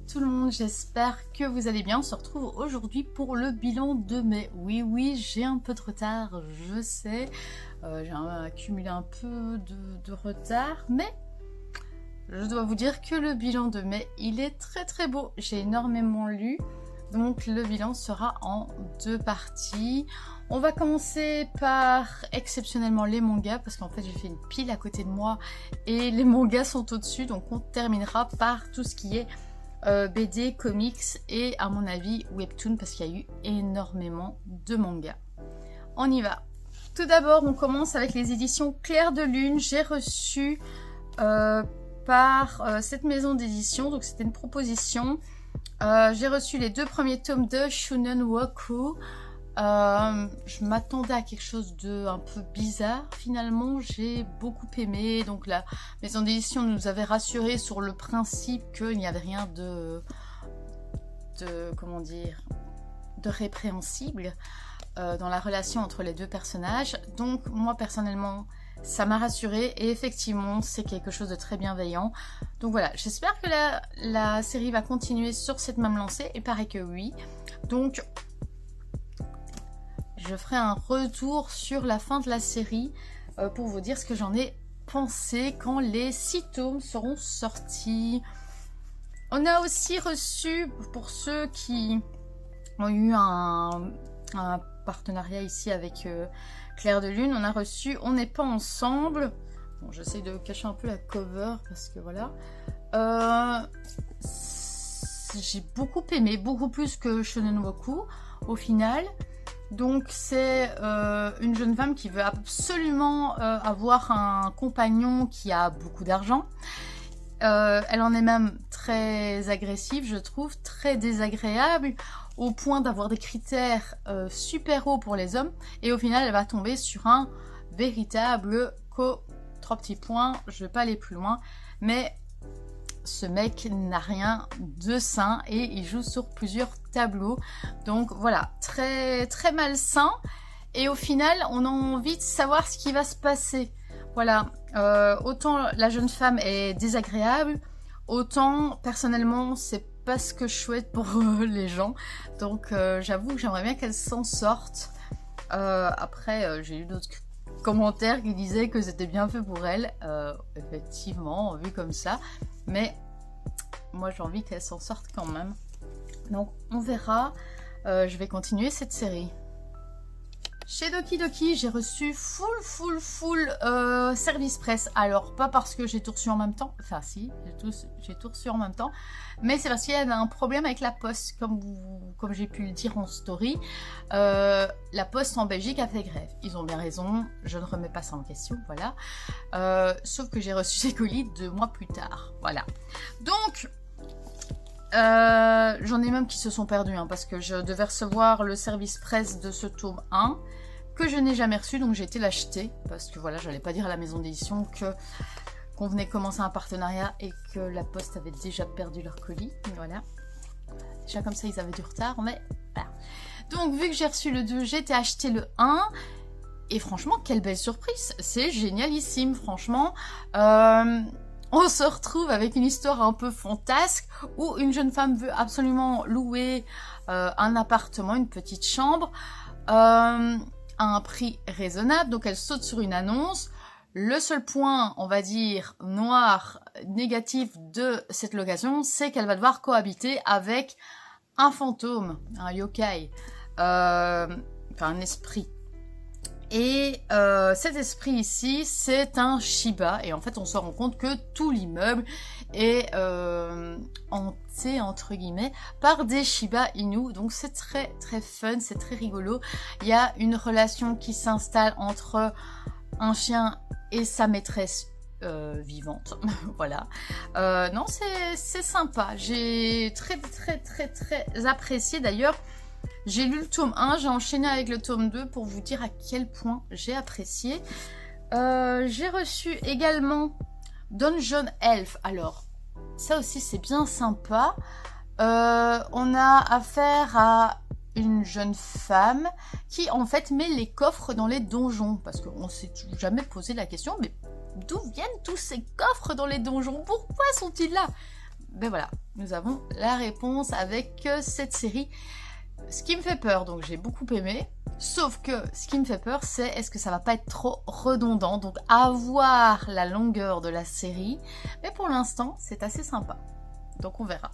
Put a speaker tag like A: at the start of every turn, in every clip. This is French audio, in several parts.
A: tout le monde, j'espère que vous allez bien. On se retrouve aujourd'hui pour le bilan de mai. Oui, j'ai un peu de retard, je sais. J'ai accumulé un peu de retard, mais je dois vous dire que le bilan de mai, il est très beau. J'ai énormément lu, donc le bilan sera en 2 parties. On va commencer par exceptionnellement les mangas, parce qu'en fait j'ai fait une pile à côté de moi et les mangas sont au-dessus, donc on terminera par tout ce qui est BD, comics et à mon avis webtoon, parce qu'il y a eu énormément de mangas. On y va. Tout d'abord on commence avec les éditions Clair de Lune. J'ai reçu par cette maison d'édition, donc c'était une proposition. J'ai reçu les 2 premiers tomes de Shunen Woku. Je m'attendais à quelque chose de un peu bizarre. Finalement, j'ai beaucoup aimé. Donc la maison d'édition nous avait rassuré sur le principe qu'il n'y avait rien de comment dire, de répréhensible dans la relation entre les 2 personnages. Donc moi personnellement, ça m'a rassurée et effectivement, c'est quelque chose de très bienveillant. Donc voilà, j'espère que la série va continuer sur cette même lancée. Il paraît que oui. Donc je ferai un retour sur la fin de la série pour vous dire ce que j'en ai pensé quand les 6 tomes seront sortis. On a aussi reçu, pour ceux qui ont eu un partenariat ici avec Clair de Lune, on a reçu On n'est pas ensemble. Bon, j'essaie de cacher un peu la cover parce que voilà. J'ai beaucoup aimé, beaucoup plus que Shonen Woku au final. Donc c'est une jeune femme qui veut absolument avoir un compagnon qui a beaucoup d'argent. Elle en est même très agressive, je trouve, très désagréable, au point d'avoir des critères super hauts pour les hommes. Et au final, elle va tomber sur un véritable 3 petits points, je vais pas aller plus loin, mais ce mec n'a rien de sain et il joue sur plusieurs tableaux. Donc voilà, très malsain. Et au final, on a envie de savoir ce qui va se passer. Voilà, autant la jeune femme est désagréable, autant personnellement, c'est pas ce que je souhaite pour les gens. Donc j'avoue que j'aimerais bien qu'elle s'en sorte. Après, j'ai eu d'autres commentaires qui disaient que c'était bien fait pour elle. Effectivement, vu comme ça. Mais moi j'ai envie qu'elle s'en sorte quand même. Donc on verra. Je vais continuer cette série. Chez Doki Doki, j'ai reçu full service presse. Alors pas parce que j'ai tout reçu en même temps. Enfin si, j'ai tout reçu en même temps. Mais c'est parce qu'il y a un problème avec la poste. Comme j'ai pu le dire en story. La poste en Belgique a fait grève. Ils ont bien raison. Je ne remets pas ça en question. Voilà. Sauf que j'ai reçu ces colis 2 mois plus tard. Voilà. Donc j'en ai même qui se sont perdus. Parce que je devais recevoir le service presse de ce tome 1. Que je n'ai jamais reçu, donc j'ai été l'acheter parce que voilà, j'allais pas dire à la maison d'édition qu'on venait commencer un partenariat et que la poste avait déjà perdu leur colis. Voilà, déjà comme ça ils avaient du retard, mais voilà. Donc vu que j'ai reçu le 2, j'ai été acheter le 1 et franchement quelle belle surprise, c'est génialissime. Franchement on se retrouve avec une histoire un peu fantasque où une jeune femme veut absolument louer un appartement, une petite chambre à un prix raisonnable, donc elle saute sur une annonce. Le seul point, on va dire, noir, négatif de cette location, c'est qu'elle va devoir cohabiter avec un fantôme, un yokai, enfin un esprit. Et cet esprit ici, c'est un Shiba, et en fait on se rend compte que tout l'immeuble est hanté entre guillemets par des Shiba Inu, donc c'est très fun, c'est très rigolo. Il y a une relation qui s'installe entre un chien et sa maîtresse vivante. Voilà. Non, c'est sympa, j'ai très apprécié. D'ailleurs j'ai lu le tome 1, j'ai enchaîné avec le tome 2 pour vous dire à quel point j'ai apprécié. J'ai reçu également Dungeon Elf. Alors, ça aussi c'est bien sympa. On a affaire à une jeune femme qui en fait met les coffres dans les donjons. Parce qu'on ne s'est jamais posé la question, mais d'où viennent tous ces coffres dans les donjons? Pourquoi sont-ils là? ben voilà, nous avons la réponse avec cette série. Ce qui me fait peur, donc j'ai beaucoup aimé. Sauf que ce qui me fait peur, c'est est-ce que ça va pas être trop redondant. Donc à voir la longueur de la série. Mais pour l'instant, c'est assez sympa. Donc on verra.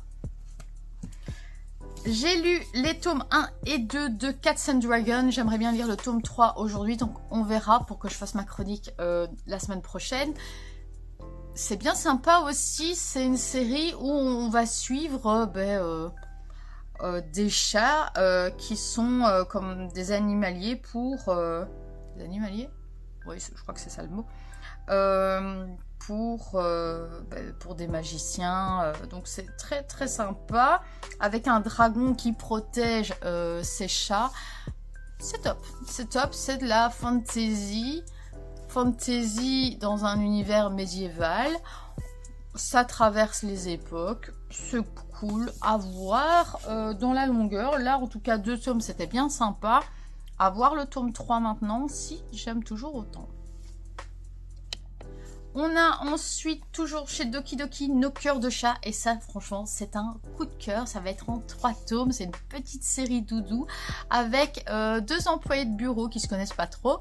A: J'ai lu les tomes 1 et 2 de Cats and Dragons. J'aimerais bien lire le tome 3 aujourd'hui. Donc on verra pour que je fasse ma chronique la semaine prochaine. C'est bien sympa aussi. C'est une série où on va suivre... des chats qui sont comme des animaliers pour... des animaliers? Oui, je crois que c'est ça le mot. Pour des magiciens. Donc c'est très très sympa. Avec un dragon qui protège ses chats. C'est top. C'est top. C'est de la fantasy. Fantasy dans un univers médiéval. Ça traverse les époques. C'est cool à voir dans la longueur. Là, en tout cas, 2 tomes, c'était bien sympa. À voir le tome 3 maintenant, si j'aime toujours autant. On a ensuite, toujours chez Doki Doki, Nos cœurs de chat. Et ça, franchement, c'est un coup de cœur. Ça va être en 3 tomes. C'est une petite série doudou avec 2 employés de bureau qui se connaissent pas trop.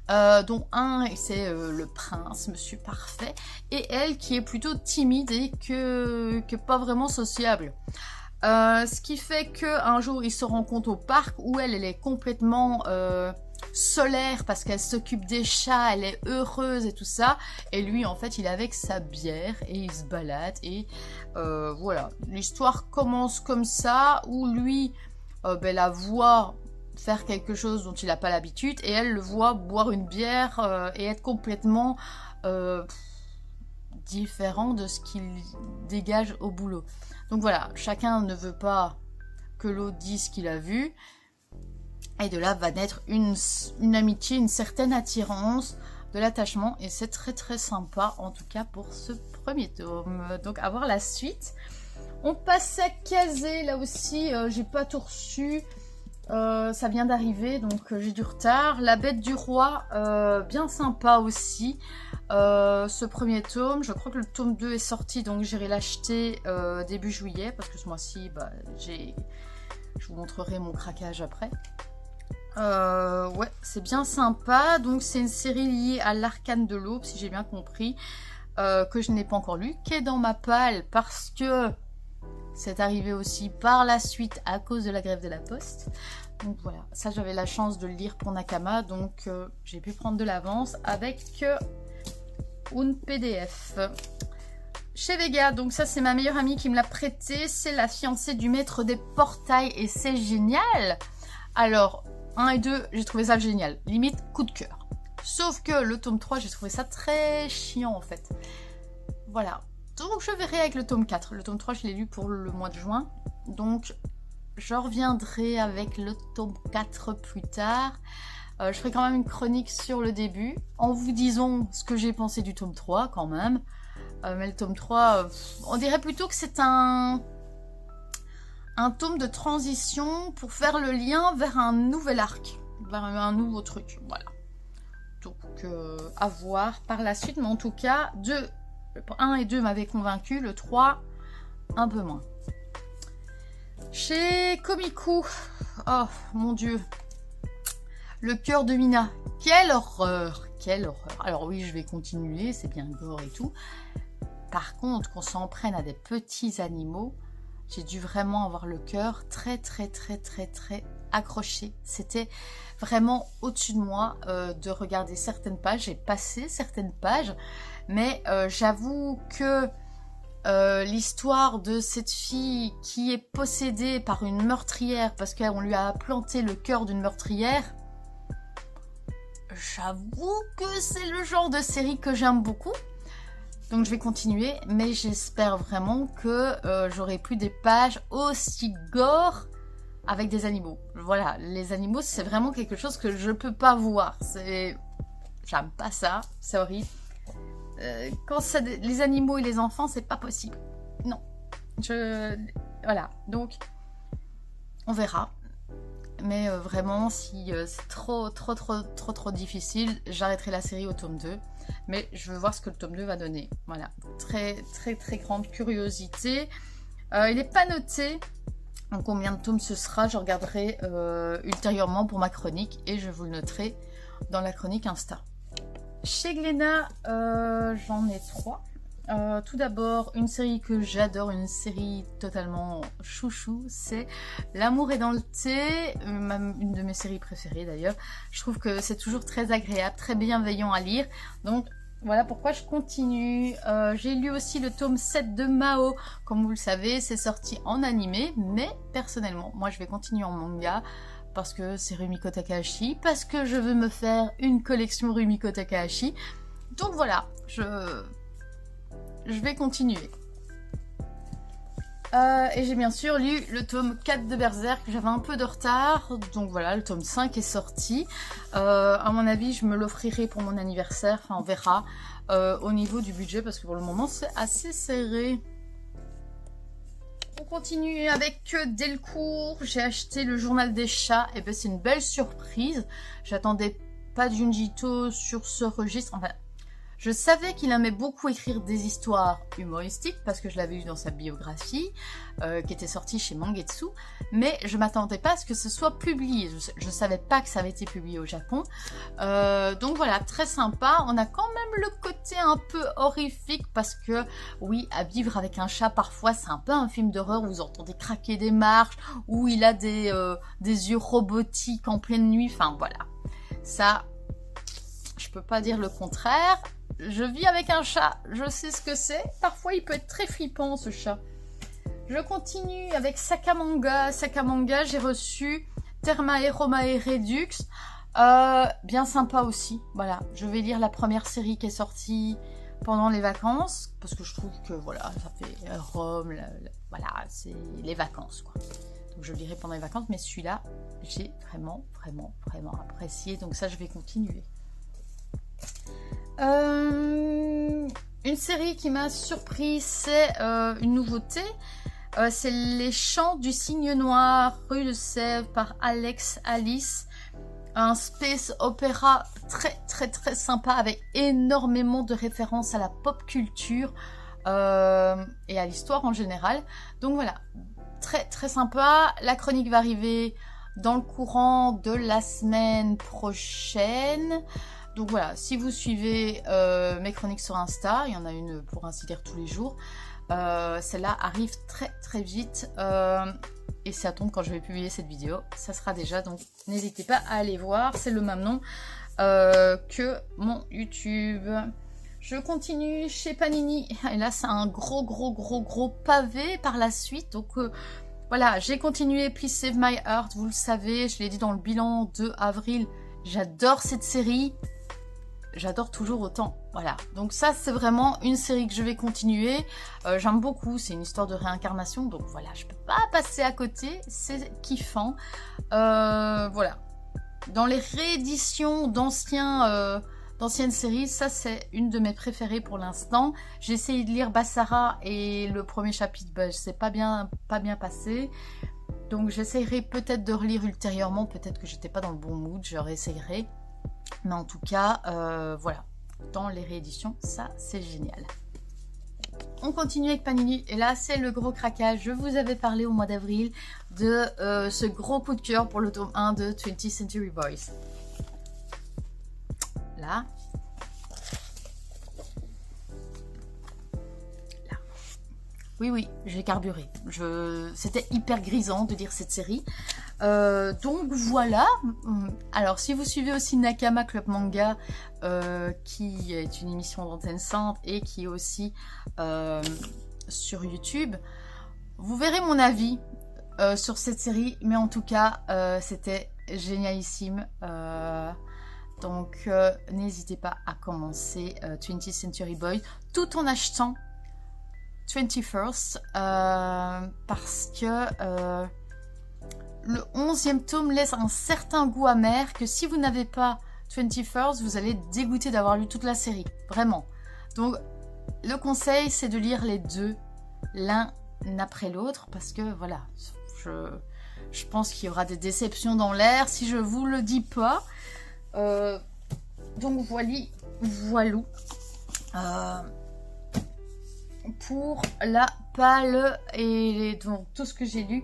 A: Dont un, c'est le prince, monsieur parfait, et elle qui est plutôt timide et que pas vraiment sociable. Ce qui fait qu'un jour, ils se rencontrent au parc où elle est complètement solaire parce qu'elle s'occupe des chats, elle est heureuse et tout ça. Et lui, en fait, il est avec sa bière et il se balade. Et voilà, l'histoire commence comme ça, où lui la voit faire quelque chose dont il n'a pas l'habitude et elle le voit boire une bière et être complètement différent de ce qu'il dégage au boulot. Donc voilà, chacun ne veut pas que l'autre dise ce qu'il a vu et de là va naître une amitié, une certaine attirance, de l'attachement et c'est très très sympa en tout cas pour ce premier tome. Donc à voir la suite. On passe à Kazé, là aussi j'ai pas tout reçu. Ça vient d'arriver, donc j'ai du retard. La bête du roi, bien sympa aussi. Ce premier tome, je crois que le tome 2 est sorti, donc j'irai l'acheter début juillet, parce que ce mois-ci, je vous montrerai mon craquage après. Ouais, c'est bien sympa. Donc c'est une série liée à l'arcane de l'aube, si j'ai bien compris, que je n'ai pas encore lu, qui est dans ma palle, parce que... c'est arrivé aussi par la suite à cause de la grève de la poste. Donc voilà, ça j'avais la chance de le lire pour Nakama, donc j'ai pu prendre de l'avance avec une PDF. Chez Vega, donc ça c'est ma meilleure amie qui me l'a prêté, c'est la fiancée du maître des portails et c'est génial. Alors, 1 et 2, j'ai trouvé ça génial, limite coup de cœur. Sauf que le tome 3, j'ai trouvé ça très chiant en fait. Voilà. Donc je verrai avec le tome 4. Le tome 3, je l'ai lu pour le mois de juin. Donc je reviendrai avec le tome 4 plus tard. Je ferai quand même une chronique sur le début, en vous disant ce que j'ai pensé du tome 3 quand même. Mais le tome 3, on dirait plutôt que c'est un tome de transition pour faire le lien vers un nouvel arc, vers un nouveau truc. Voilà. Donc à voir par la suite. Mais en tout cas, 1 et 2 m'avaient convaincu, le 3, un peu moins. Chez Komiku, oh mon dieu, le cœur de Mina, quelle horreur, quelle horreur. Alors oui, je vais continuer, c'est bien gore et tout. Par contre, qu'on s'en prenne à des petits animaux, j'ai dû vraiment avoir le cœur très très très très très accroché. C'était vraiment au-dessus de moi de regarder certaines pages. J'ai passé certaines pages, mais j'avoue que l'histoire de cette fille qui est possédée par une meurtrière parce qu'on lui a planté le cœur d'une meurtrière, j'avoue que c'est le genre de série que j'aime beaucoup. Donc je vais continuer, mais j'espère vraiment que j'aurai plus des pages aussi gore avec des animaux. Voilà, les animaux, c'est vraiment quelque chose que je peux pas voir. J'aime pas ça, c'est horrible. Quand c'est les animaux et les enfants, c'est pas possible. Non. Voilà, donc on verra. Mais vraiment, si c'est trop difficile, j'arrêterai la série au tome 2. Mais je veux voir ce que le tome 2 va donner. Voilà, très grande curiosité. Il n'est pas noté en combien de tomes ce sera. Je regarderai ultérieurement pour ma chronique et je vous le noterai dans la chronique Insta. Chez Glénat, j'en ai 3. Tout d'abord, une série que j'adore, une série totalement chouchou, c'est L'amour est dans le thé, une de mes séries préférées d'ailleurs. Je trouve que c'est toujours très agréable, très bienveillant à lire. Donc voilà pourquoi je continue. J'ai lu aussi le tome 7 de Mao. Comme vous le savez, c'est sorti en animé, mais personnellement, moi je vais continuer en manga. Parce que c'est Rumiko Takahashi, parce que je veux me faire une collection Rumiko Takahashi. Donc voilà, je vais continuer. Et j'ai bien sûr lu le tome 4 de Berserk, j'avais un peu de retard, donc voilà, le tome 5 est sorti. À mon avis, je me l'offrirai pour mon anniversaire, enfin on verra au niveau du budget, parce que pour le moment c'est assez serré. On continue avec Delcourt, j'ai acheté le journal des chats, et ben c'est une belle surprise. J'attendais pas Junji Ito sur ce registre, enfin je savais qu'il aimait beaucoup écrire des histoires humoristiques parce que je l'avais eu dans sa biographie qui était sortie chez Mangetsu, mais je m'attendais pas à ce que ce soit publié. Je savais pas que ça avait été publié au Japon. Donc voilà, très sympa. On a quand même le côté un peu horrifique parce que oui, à vivre avec un chat parfois c'est un peu un film d'horreur où vous entendez craquer des marches, où il a des yeux robotiques en pleine nuit. Enfin voilà, ça je peux pas dire le contraire. Je vis avec un chat, je sais ce que c'est. Parfois, il peut être très flippant, ce chat. Je continue avec Sakamanga. Sakamanga, j'ai reçu Thermae Romae Redux. Bien sympa aussi. Voilà, je vais lire la première série qui est sortie pendant les vacances. Parce que je trouve que, voilà, ça fait Rome, voilà, c'est les vacances, quoi. Donc, je le lirai pendant les vacances. Mais celui-là, j'ai vraiment apprécié. Donc ça, je vais continuer. Une série qui m'a surpris, c'est une nouveauté. C'est Les Chants du Cygne Noir, rue de Sèvres par Alex Alice. Un space opéra très sympa avec énormément de références à la pop culture et à l'histoire en général. Donc voilà, très sympa. La chronique va arriver dans le courant de la semaine prochaine. Donc voilà, si vous suivez mes chroniques sur Insta, il y en a une pour ainsi dire tous les jours, celle-là arrive très vite et ça tombe quand je vais publier cette vidéo, ça sera déjà, donc n'hésitez pas à aller voir, c'est le même nom que mon YouTube. Je continue chez Panini, et là c'est un gros pavé par la suite, donc voilà, j'ai continué Please Save My Heart, vous le savez, je l'ai dit dans le bilan de avril, j'adore cette série. J'adore toujours autant, voilà. Donc ça, c'est vraiment une série que je vais continuer. J'aime beaucoup, c'est une histoire de réincarnation, donc voilà, je peux pas passer à côté, c'est kiffant. Voilà. Dans les rééditions d'anciennes séries, ça c'est une de mes préférées pour l'instant. J'ai essayé de lire Basara et le premier chapitre, bah, c'est pas bien passé. Donc j'essayerai peut-être de relire ultérieurement, peut-être que j'étais pas dans le bon mood, je réessayerai. Mais en tout cas, voilà, dans les rééditions, ça c'est génial. On continue avec Panini, et là c'est le gros craquage. Je vous avais parlé au mois d'avril de ce gros coup de cœur pour le tome 1 de 20th Century Boys. Là. Oui, j'ai carburé. C'était hyper grisant de lire cette série. Donc voilà. Alors si vous suivez aussi Nakama Club Manga, qui est une émission d'Antenne Centre et qui est aussi sur YouTube, vous verrez mon avis sur cette série. Mais en tout cas, c'était génialissime. Donc n'hésitez pas à commencer 20th Century Boys tout en achetant 21st parce que le 11e tome laisse un certain goût amer que si vous n'avez pas 21st, vous allez être dégoûté d'avoir lu toute la série, vraiment. Donc le conseil, c'est de lire les deux l'un après l'autre parce que voilà, Je pense qu'il y aura des déceptions dans l'air si je vous le dis pas. Donc voilou. Pour la palle et donc tout ce que j'ai lu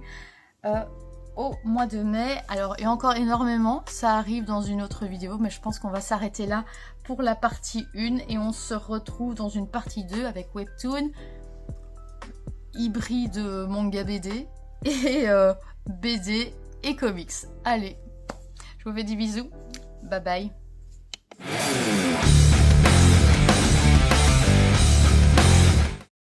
A: au mois de mai. Alors il y a encore énormément, ça arrive dans une autre vidéo, mais je pense qu'on va s'arrêter là pour la partie 1 et on se retrouve dans une partie 2 avec Webtoon, hybride manga BD et BD et comics. Allez, je vous fais des bisous, bye bye.